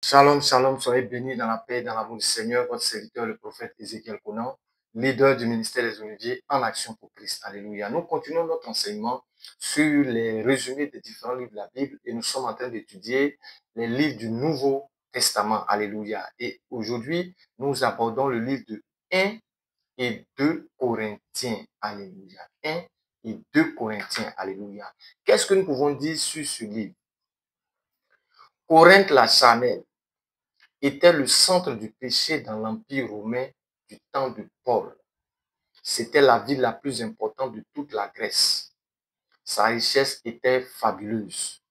Shalom, shalom, soyez bénis dans la paix et dans l'amour du Seigneur, votre serviteur, le prophète Ézéchiel Conan, leader du ministère des Oliviers en action pour Christ. Alléluia. Nous continuons notre enseignement sur les résumés des différents livres de la Bible et nous sommes en train d'étudier les livres du Nouveau Testament. Alléluia. Et aujourd'hui, nous abordons le livre de 1 et 2 Corinthiens. Alléluia. 1 et 2 Corinthiens. Alléluia. Qu'est-ce que nous pouvons dire sur ce livre? Corinthe la charnelle était le centre du péché dans l'Empire romain du temps de Paul. C'était la ville la plus importante de toute la Grèce. Sa richesse était fabuleuse.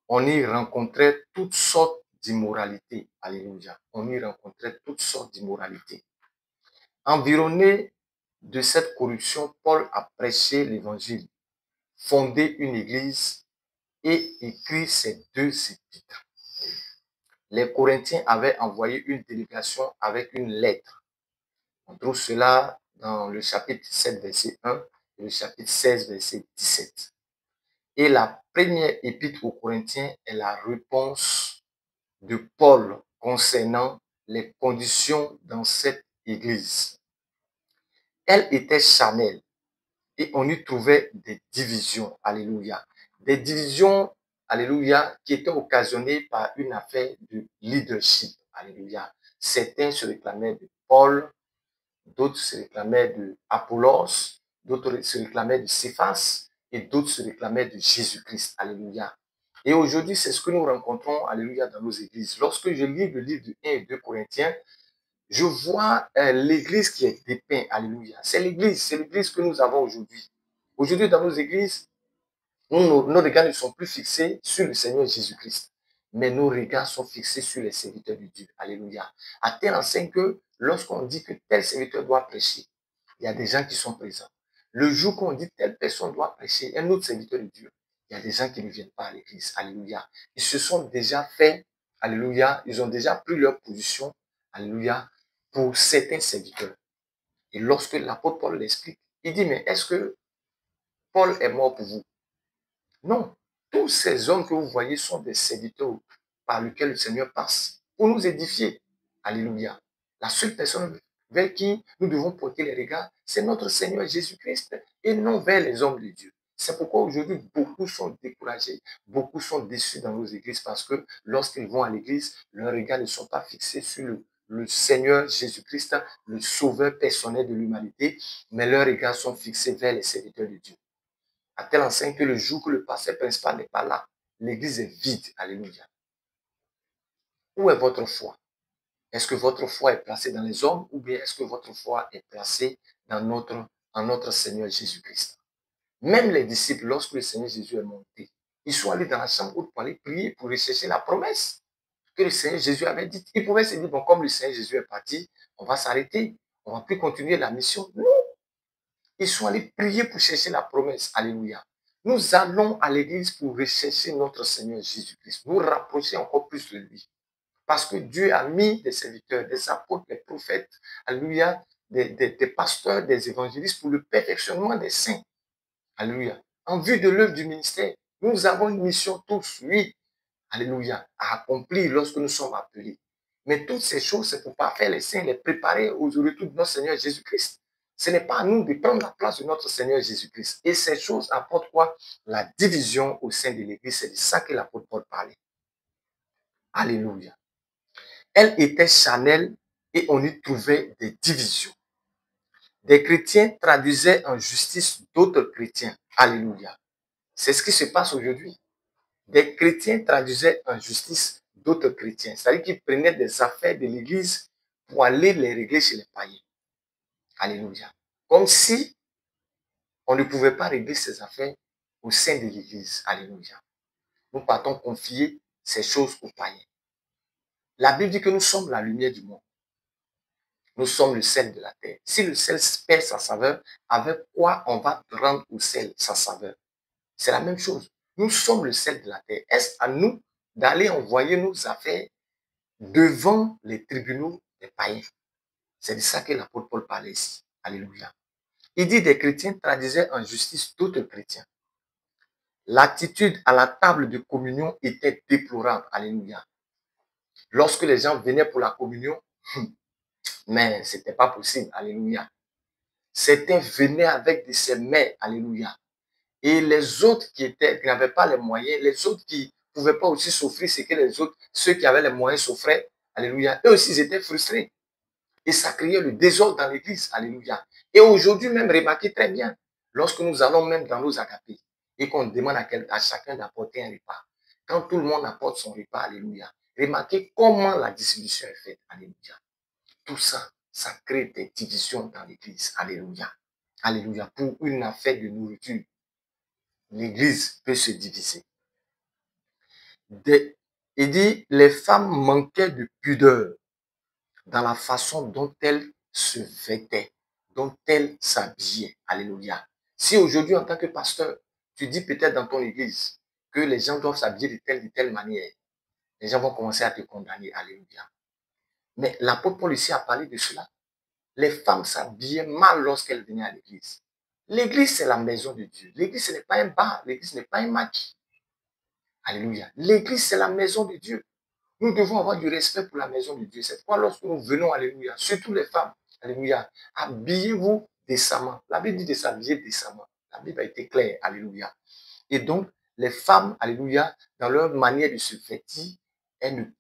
On y rencontrait toutes sortes d'immoralités. Alléluia. On y rencontrait toutes sortes d'immoralités. Environné de cette corruption, Paul a prêché l'évangile, fondé une église et écrit ses 2 épîtres. Les Corinthiens avaient envoyé une délégation avec une lettre. On trouve cela dans le chapitre 7, verset 1 et le chapitre 16, verset 17. Et la première épître aux Corinthiens est la réponse de Paul concernant les conditions dans cette église. Elle était charnelle et on y trouvait des divisions. Alléluia. Des divisions, alléluia, qui étaient occasionnées par une affaire de leadership. Alléluia. Certains se réclamaient de Paul, d'autres se réclamaient de Apollos, d'autres se réclamaient de Céphas et d'autres se réclamaient de Jésus-Christ. Alléluia. Et aujourd'hui, c'est ce que nous rencontrons, alléluia, dans nos églises. Lorsque je lis le livre de 1 et 2 Corinthiens, je vois l'église qui est dépeinte. Alléluia. C'est l'église que nous avons aujourd'hui. Aujourd'hui, dans nos églises, nos regards ne sont plus fixés sur le Seigneur Jésus-Christ, mais nos regards sont fixés sur les serviteurs de Dieu. Alléluia. À telle enseigne que lorsqu'on dit que tel serviteur doit prêcher, il y a des gens qui sont présents. Le jour qu'on dit telle personne doit prêcher, un autre serviteur de Dieu, il y a des gens qui ne viennent pas à l'église. Alléluia. Ils se sont déjà fait, alléluia, ils ont déjà pris leur position, alléluia, pour certains serviteurs. Et lorsque l'apôtre Paul l'explique, il dit, mais est-ce que Paul est mort pour vous? Non. Tous ces hommes que vous voyez sont des serviteurs par lesquels le Seigneur passe pour nous édifier. Alléluia. La seule personne vers qui nous devons porter les regards, c'est notre Seigneur Jésus-Christ et non vers les hommes de Dieu. C'est pourquoi aujourd'hui, beaucoup sont découragés, beaucoup sont déçus dans nos églises parce que lorsqu'ils vont à l'église, leurs regards ne sont pas fixés sur le Seigneur Jésus-Christ, le sauveur personnel de l'humanité, mais leurs regards sont fixés vers les serviteurs de Dieu. À telle enseigne que le jour que le pasteur principal n'est pas là, l'église est vide. Alléluia. Où est votre foi? Est-ce que votre foi est placée dans les hommes ou bien est-ce que votre foi est placée en notre Seigneur Jésus-Christ? Même les disciples, lorsque le Seigneur Jésus est monté, ils sont allés dans la chambre haute pour aller prier, pour rechercher la promesse que le Seigneur Jésus avait dite. Ils pouvaient se dire, bon, comme le Seigneur Jésus est parti, on va s'arrêter, on va plus continuer la mission. Non. Ils sont allés prier pour chercher la promesse. Alléluia. Nous allons à l'église pour rechercher notre Seigneur Jésus-Christ, nous rapprocher encore plus de lui. Parce que Dieu a mis des serviteurs, des apôtres, des prophètes, alléluia, des pasteurs, des évangélistes pour le perfectionnement des saints. Alléluia. En vue de l'œuvre du ministère, nous avons une mission tous, oui, alléluia, à accomplir lorsque nous sommes appelés. Mais toutes ces choses, c'est pour parfaire les saints, les préparer au retour de notre Seigneur Jésus-Christ. Ce n'est pas à nous de prendre la place de notre Seigneur Jésus-Christ. Et ces choses apportent quoi? La division au sein de l'Église. C'est de ça que l'apôtre Paul parlait. Alléluia. Elle était charnelle et on y trouvait des divisions. Des chrétiens traduisaient en justice d'autres chrétiens. Alléluia. C'est ce qui se passe aujourd'hui. Des chrétiens traduisaient en justice d'autres chrétiens. C'est-à-dire qu'ils prenaient des affaires de l'Église pour aller les régler chez les païens. Alléluia. Comme si on ne pouvait pas régler ces affaires au sein de l'Église. Alléluia. Nous partons confier ces choses aux païens. La Bible dit que nous sommes la lumière du monde. Nous sommes le sel de la terre. Si le sel perd sa saveur, avec quoi on va rendre au sel sa saveur? C'est la même chose. Nous sommes le sel de la terre. Est-ce à nous d'aller envoyer nos affaires devant les tribunaux des païens? C'est de ça que l'apôtre Paul parlait ici. Alléluia. Il dit des chrétiens traduisaient en justice d'autres chrétiens. L'attitude à la table de communion était déplorable. Alléluia. Lorsque les gens venaient pour la communion, mais ce n'était pas possible. Alléluia. Certains venaient avec de ces mets. Alléluia. Et les autres qui n'avaient pas les moyens, les autres qui ne pouvaient pas aussi s'offrir ce que les autres, ceux qui avaient les moyens s'offraient. Alléluia. Eux aussi, ils étaient frustrés. Et ça créait le désordre dans l'église. Alléluia. Et aujourd'hui même, remarquez très bien, lorsque nous allons même dans nos agapés et qu'on demande à chacun d'apporter un repas, quand tout le monde apporte son repas, alléluia, remarquez comment la distribution est faite. Alléluia. Tout ça, ça crée des divisions dans l'église. Alléluia. Alléluia. Pour une affaire de nourriture, l'église peut se diviser. Il dit, les femmes manquaient de pudeur dans la façon dont elles se vêtaient, dont elles s'habillaient. Alléluia. Si aujourd'hui, en tant que pasteur, tu dis peut-être dans ton église que les gens doivent s'habiller de telle manière, les gens vont commencer à te condamner. Alléluia. Mais l'apôtre Paul ici a parlé de cela. Les femmes s'habillaient mal lorsqu'elles venaient à l'église. L'église, c'est la maison de Dieu. L'église, ce n'est pas un bar. L'église n'est pas un match. Alléluia. L'église, c'est la maison de Dieu. Nous devons avoir du respect pour la maison de Dieu. C'est pourquoi lorsque nous venons, alléluia, surtout les femmes, alléluia, habillez-vous décemment. La Bible dit de s'habiller décemment. La Bible a été claire, alléluia. Et donc, les femmes, alléluia, dans leur manière de se vêtir, elles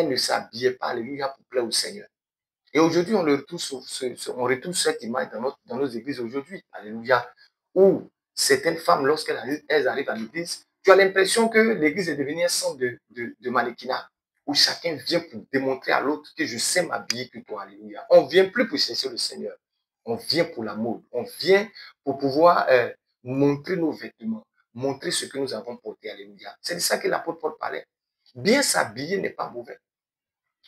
ne s'habillaient pas, alléluia, pour plaire au Seigneur. Et aujourd'hui, on retrouve cette image dans nos églises aujourd'hui, alléluia, où certaines femmes, lorsqu'elles arrivent à l'église, tu as l'impression que l'église est devenue un centre de mannequinat, où chacun vient pour démontrer à l'autre que je sais m'habiller que toi, alléluia. On ne vient plus pour chercher le Seigneur, on vient pour la mode, on vient pour pouvoir montrer nos vêtements, montrer ce que nous avons porté, alléluia. C'est de ça que l'apôtre Paul parlait. Bien s'habiller n'est pas mauvais.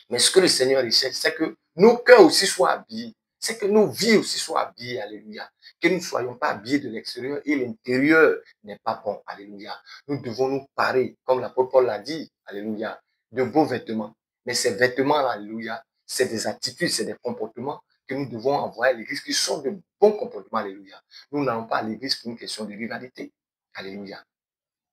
Mais ce que le Seigneur recherche, c'est que nos cœurs aussi soient habillés. C'est que nos vies aussi soient habillées. Alléluia. Que nous ne soyons pas habillés de l'extérieur et l'intérieur n'est pas bon. Alléluia. Nous devons nous parer, comme l'apôtre Paul l'a dit, alléluia, de beaux vêtements. Mais ces vêtements, alléluia, c'est des attitudes, c'est des comportements que nous devons envoyer à l'église qui sont de bons comportements. Alléluia. Nous n'allons pas à l'église pour une question de rivalité. Alléluia.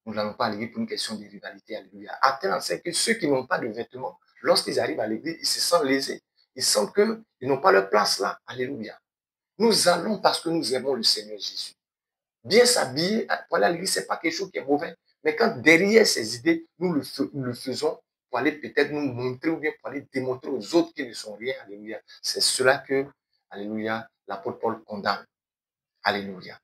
Nous n'allons pas à l'église pour une question de rivalité. Alléluia. À tel enseigne que ceux qui n'ont pas de vêtements, lorsqu'ils arrivent à l'église, ils se sentent lésés. Ils sentent qu'ils n'ont pas leur place là. Alléluia. Nous allons parce que nous aimons le Seigneur Jésus. Bien s'habiller pour aller à l'église, ce n'est pas quelque chose qui est mauvais. Mais quand derrière ces idées, nous le faisons pour aller peut-être nous montrer ou bien pour aller démontrer aux autres qu'ils ne sont rien. Alléluia. C'est cela que, alléluia, l'apôtre Paul condamne. Alléluia.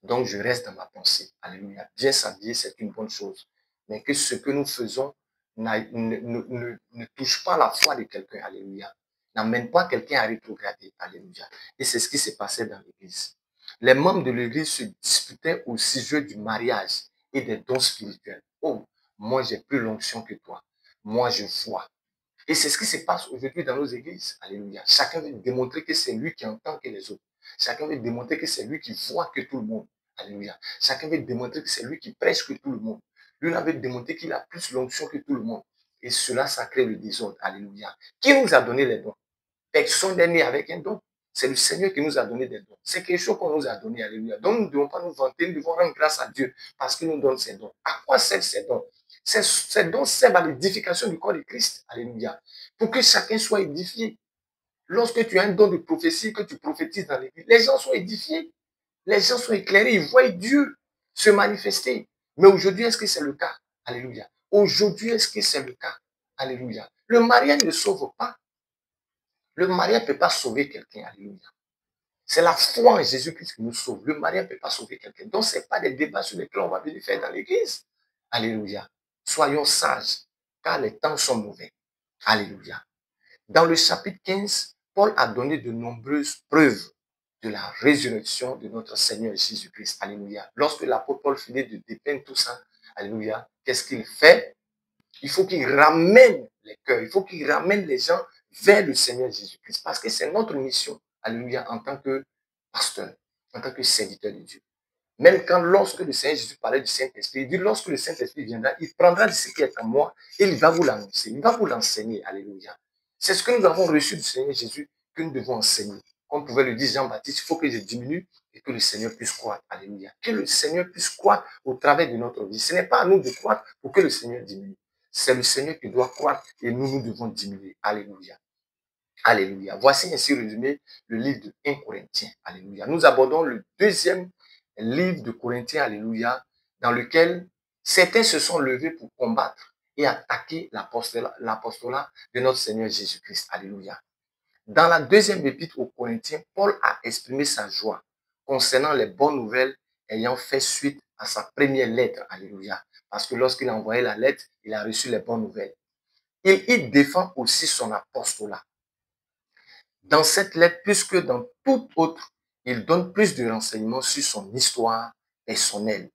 Donc, je reste dans ma pensée. Alléluia. Bien s'habiller, c'est une bonne chose. Mais que ce que nous faisons ne touche pas la foi de quelqu'un. Alléluia. N'amène pas quelqu'un à rétrograder. Alléluia. Et c'est ce qui s'est passé dans l'église. Les membres de l'église se disputaient au sujet du mariage et des dons spirituels. Oh, moi, j'ai plus l'onction que toi. Moi, je vois. Et c'est ce qui se passe aujourd'hui dans nos églises. Alléluia. Chacun veut démontrer que c'est lui qui entend que les autres. Chacun veut démontrer que c'est lui qui voit que tout le monde. Alléluia. Chacun veut démontrer que c'est lui qui prêche que tout le monde. Lui, il veut démontrer qu'il a plus l'onction que tout le monde. Et cela, ça crée le désordre. Alléluia. Qui nous a donné les dons? Personne n'est né avec un don. C'est le Seigneur qui nous a donné des dons. C'est quelque chose qu'on nous a donné. Alléluia. Donc, nous ne devons pas nous vanter, nous devons rendre grâce à Dieu parce qu'il nous donne ces dons. À quoi servent ces dons? Ces dons servent à l'édification du corps de Christ. Alléluia. Pour que chacun soit édifié. Lorsque tu as un don de prophétie, que tu prophétises dans l'église, les gens sont édifiés. Les gens sont éclairés. Ils voient Dieu se manifester. Mais aujourd'hui, est-ce que c'est le cas? Alléluia. Aujourd'hui, est-ce que c'est le cas? Alléluia. Le mariage ne sauve pas. Le mariage ne peut pas sauver quelqu'un. Alléluia. C'est la foi en Jésus-Christ qui nous sauve. Le mariage ne peut pas sauver quelqu'un. Donc, ce n'est pas des débats sur lesquels on va venir faire dans l'église. Alléluia. Soyons sages, car les temps sont mauvais. Alléluia. Dans le chapitre 15, Paul a donné de nombreuses preuves de la résurrection de notre Seigneur Jésus-Christ. Alléluia. Lorsque l'apôtre Paul finit de dépeindre tout ça, alléluia, qu'est-ce qu'il fait? Il faut qu'il ramène les cœurs, il faut qu'il ramène les gens vers le Seigneur Jésus-Christ. Parce que c'est notre mission, alléluia, en tant que pasteur, en tant que serviteur de Dieu. Même lorsque le Seigneur Jésus parlait du Saint-Esprit, il dit lorsque le Saint-Esprit viendra, il prendra de ce qui est en moi et il va vous l'annoncer, il va vous l'enseigner. Alléluia. C'est ce que nous avons reçu du Seigneur Jésus que nous devons enseigner. Comme pouvait le dire Jean-Baptiste, il faut que je diminue et que le Seigneur puisse croître. Alléluia. Que le Seigneur puisse croître au travers de notre vie. Ce n'est pas à nous de croître pour que le Seigneur diminue. C'est le Seigneur qui doit croître et nous devons diminuer. Alléluia. Alléluia. Voici ainsi résumé le livre de 1 Corinthiens. Alléluia. Nous abordons le deuxième livre de Corinthiens. Alléluia. Dans lequel certains se sont levés pour combattre et attaquer l'apostolat de notre Seigneur Jésus-Christ. Alléluia. Dans la deuxième épître aux Corinthiens, Paul a exprimé sa joie concernant les bonnes nouvelles ayant fait suite à sa première lettre. Alléluia. Parce que lorsqu'il a envoyé la lettre, il a reçu les bonnes nouvelles. Il défend aussi son apostolat. Dans cette lettre, plus que dans toute autre, il donne plus de renseignements sur son histoire personnelle.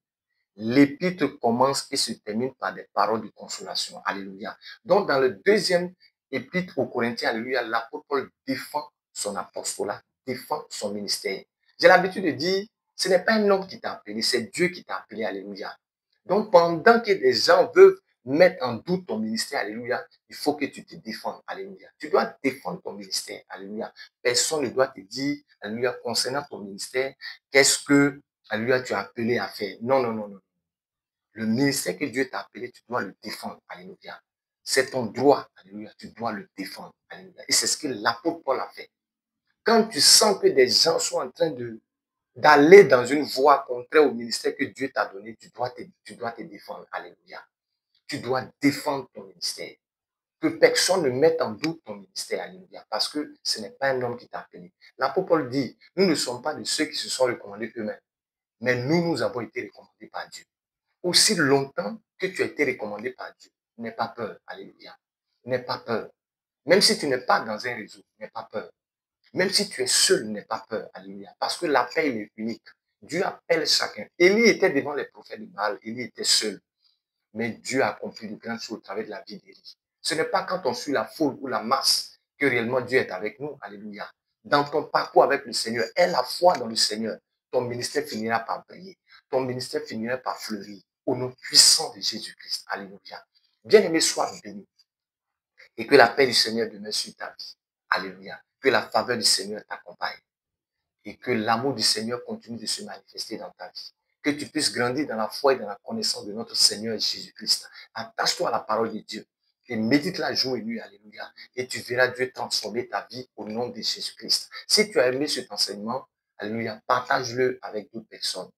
L'épître commence et se termine par des paroles de consolation. Alléluia. Donc, dans le deuxième épître aux Corinthiens, alléluia, l'apôtre Paul défend son apostolat, défend son ministère. J'ai l'habitude de dire, ce n'est pas un homme qui t'a appelé, c'est Dieu qui t'a appelé. Alléluia. Donc, pendant que des gens veulent mettre en doute ton ministère, alléluia, il faut que tu te défendes. Alléluia. Tu dois défendre ton ministère. Alléluia. Personne ne doit te dire, alléluia, concernant ton ministère, qu'est-ce que, alléluia, tu as appelé à faire. Non, non, non, non. Le ministère que Dieu t'a appelé, tu dois le défendre. Alléluia. C'est ton droit. Alléluia. Tu dois le défendre. Alléluia. Et c'est ce que l'apôtre Paul a fait. Quand tu sens que des gens sont en train d'aller dans une voie contraire au ministère que Dieu t'a donné, tu dois te défendre. Alléluia. Tu dois défendre ton ministère. Que personne ne mette en doute ton ministère. Alléluia. Parce que ce n'est pas un homme qui t'a appelé. L'apôtre Paul dit, nous ne sommes pas de ceux qui se sont recommandés eux-mêmes, mais nous avons été recommandés par Dieu. Aussi longtemps que tu as été recommandé par Dieu, n'aie pas peur. Alléluia. N'aie pas peur. Même si tu n'es pas dans un réseau, n'aie pas peur. Même si tu es seul, n'aie pas peur. Alléluia. Parce que l'appel est unique. Dieu appelle chacun. Élie était devant les prophètes de Baal. Élie était seul. Mais Dieu a accompli de grandes choses au travers de la vie d'Élie. Ce n'est pas quand on suit la foule ou la masse que réellement Dieu est avec nous. Alléluia. Dans ton parcours avec le Seigneur, aie la foi dans le Seigneur. Ton ministère finira par briller. Ton ministère finira par fleurir. Au nom puissant de Jésus-Christ. Alléluia. Bien-aimé, sois béni. Et que la paix du Seigneur demeure sur ta vie. Alléluia. Que la faveur du Seigneur t'accompagne. Et que l'amour du Seigneur continue de se manifester dans ta vie. Que tu puisses grandir dans la foi et dans la connaissance de notre Seigneur Jésus-Christ. Attache-toi à la parole de Dieu et médite-la jour et nuit. Alléluia. Et tu verras Dieu transformer ta vie au nom de Jésus-Christ. Si tu as aimé cet enseignement, alléluia, partage-le avec d'autres personnes.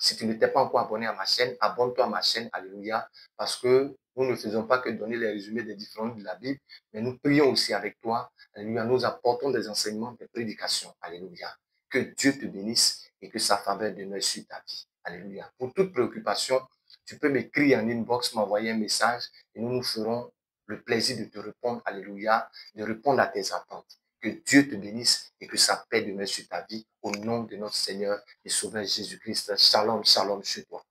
Si tu n'étais pas encore abonné à ma chaîne, abonne-toi à ma chaîne, alléluia, parce que nous ne faisons pas que donner les résumés des différents livres de la Bible, mais nous prions aussi avec toi, alléluia, nous apportons des enseignements, des prédications, alléluia. Que Dieu te bénisse et que sa faveur demeure sur ta vie, alléluia. Pour toute préoccupation, tu peux m'écrire en inbox, m'envoyer un message et nous nous ferons le plaisir de te répondre, alléluia, de répondre à tes attentes. Que Dieu te bénisse et que sa paix demeure sur ta vie au nom de notre Seigneur et Sauveur Jésus-Christ. Shalom, shalom sur toi.